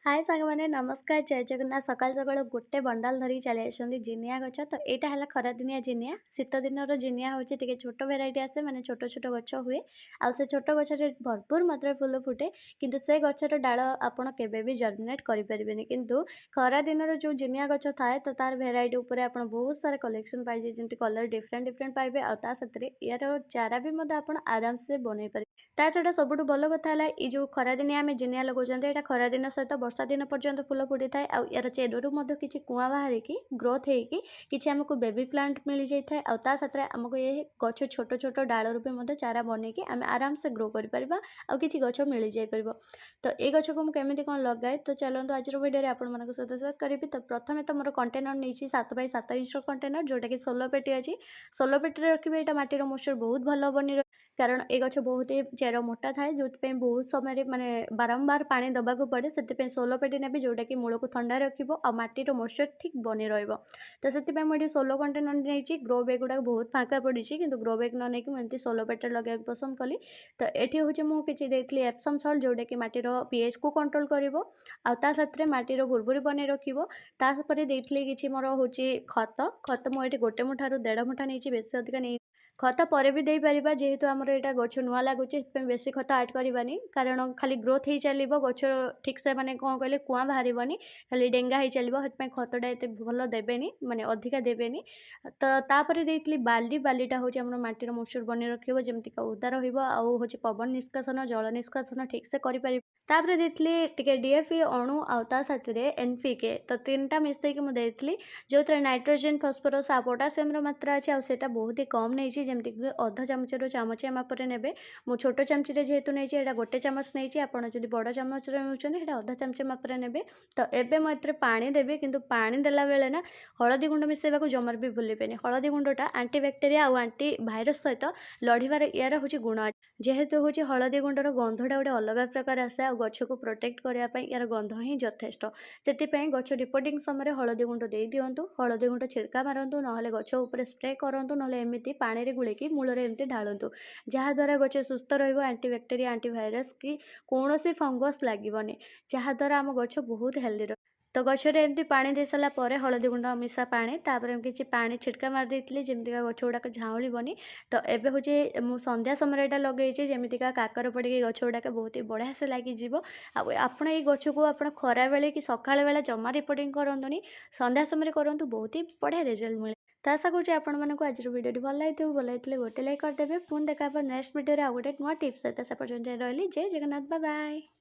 हाय साଙ୍ଗमाने नमस्कार जय जगन्नाथ सकाल सकाल गोटे बंडाल धरिक चली आसଛନ୍ତି ଜିନିଆ ଗଛ ତ ଏଇଟା ହେଲା ଖରାଦିନିଆ ଜିନିଆ ଶୀତ ଦିନର ଜିନିଆ ହେଉଛି ଟିକେ ଛୋଟ ଭେରାଇଟି ଆସେ ମାନେ ଛୋଟ ଛୋଟ ଗଛ ହୁଏ ଆଉ ସେ ଛୋଟ ଗଛରେ ଭରପୁର ମାତ୍ରାରେ ଫୁଲ ଫୁଟେ କିନ୍ତୁ ସେ ଗଛର ଡାଳ ଆପଣ କେବେ ବି ଜର୍ମିନେଟ୍ କରିପାରିବେନି କିନ୍ତୁ ଖରା ଦିନର ଯେଉଁ ଜିନିଆ ଗଛ ଥାଏ ତ ତାର ଭେରାଇଟି ଉପରେ ଆପଣ ବହୁତ ସାରା କଲେକ୍ସନ୍ ପାଇଯିବେ ଯେମିତି କଲର୍ ଡିଫରେଣ୍ଟ ଡିଫରେଣ୍ଟ ପାଇବେ ଆଉ ତା ସାଥିରେ ୟାର ଚାରା ବି ମଧ୍ୟ ଆପଣ ଆରାମସେ ବନେଇ ପାରିବେ ତା ଛଡ଼ା ସବୁଠୁ ଭଲ କଥା ହେଲା ଏଇ ଯେଉଁ ଖରାଦିନିଆ ଆମେ ଜିନିଆ ଲଗାଉଛନ୍ତି ଏଇଟା ଖରାଦିନ ସହିତ ବର୍ଷା दिन पर्यंत फुल फुटी थाए यार चेरु मध्य किसी कुआ बाहर ग्रोथ होगी किसी आमको बेबी प्लांट मिल जाए और ता साथ आमको ये गछ छोट छोट डाल रूपे चारा बनईकि आम आराम से ग्रो कर किसी गछ मिल जापर तो ये गछ को मुझे कौन लगाए तो चलते आज भिडियो आपण मान सहित सेयार करी तो प्रथम तो मोर कंटेनर नहीं 7x7 इंच कंटेनर जोटा कि 16 पेटी अच्छी 16 पेटी रखिए यहाँ माटीर मोस्चर बहुत भल बनी कारण ये गछ बहुत ही चेर मोटा थाए जो बहुत समय माने बारंबार पानी दबाक पड़े से 16 पेटी नेबी जोटा कि मूल को थंडा रखिबो आ माटीर मोस्चर ठीक बनी रहिबो तो से मुझे 16 कंटेनर नहीं ग्रो बैग गुड़ा बहुत फाँका पड़ी किंतु ग्रो बैग न नहीं मुझे 16 पेटी लगे पसंद कली तो ये हूँ मुझे देती एप्सम सल्ट जोटा कि माटीर पीएच को कंट्रोल करिवो आ ता साथ माटीर भुरभुरी बने रखिबो तापर देती किसी मोर हूँ खत खत मुझे गोटे मुठार 1.5 मुठा नहीं बेसी अधिका नहीं खत पर भी दे पारिबा जेहेतु आमर यहाँ गछ नुआ लगुच बेसी खत आड करवानी कारण खाली ग्रोथ हो चलो गछ ठीक से माने कौन कहले कुआ बाहर खाली डेंगा हो चलो से खतटा ये भल देवेनि माने अधिका देवेनि तो तापर देती बाली बालीटा हूँ आम माटीर मोस्चर बनी रखिबो जमती उदा रहा पवन निष्कासन जल निष्कासन ठीक से करें तापर देती डीएफी अणु आ साथ एनपीके तो 3टा मिसईकि मुझे जो नाइट्रोजेन फस्फोरस आ पोटासियम मात्रा अच्छी आटा बहुत ही कम नहीं जमती अध चामचर चामचिया मापर ने मु छोट चामची जेहेतु नहीं गोटे चामच नहीं आपड़ जब बड़ चामच नौकरी अधा चामच मापर ने तो एबे मुझे पानी देवी किंतु पानी देला बेले ना हलदी गुंड मिसेबा को जमर भी भूलें हलदी गुंडा आंटीबैक्टेरिया और आंटी भाइरस सहित लड़ार यार हूँ गुण जेहेतु हूँ हलदी गुंडर गंधटा गोटे अलग प्रकार आसे आ गछ को प्रोटेक्ट करने यार गंध ही यथेष्ट से गछ रिपोर्टिंग समय हलदी गुंड दे दिंतु हलदी गुंड छिड़का मारतु ना गछ उपर स्प्रे करूँ ना एमती पानी गोलेकी मूल एमती ढालतु जहाद्वारा गछ सुस्थ रैक्टेरिया आंटीभाइरस कि कौन सी फंगस लगे जहाद्वारा आम गछ बहुत हेल्दी तो गचरे एमती पानी दे सारा पर हलदी गुंड मिसा पानी तापर किसी पानी छिटका मार देती जमीका गछ गुड़ाक झाऊबनी तो एबे हूँ मु संध्या समय यहाँ लगे जमीका काकर पड़ी गछ गुड़ाक बहुत ही बढ़िया से लगी आपण ये गछ को आप खरा बेले कि सकाळ बेला जमा रिपोर्टिंग करनी संध्या समय करूँ बहुत ही बढ़िया रिजल्ट मिले तो आशा करुँच आपको आज भिडियो भल लगी गोटे लाइक करदेवे पुणी देखा नेक्स्ट भिडियो आ गोटे नुआ टिप्स सहित से पर्यटन रही जय जगन्नाथ बाय बाय।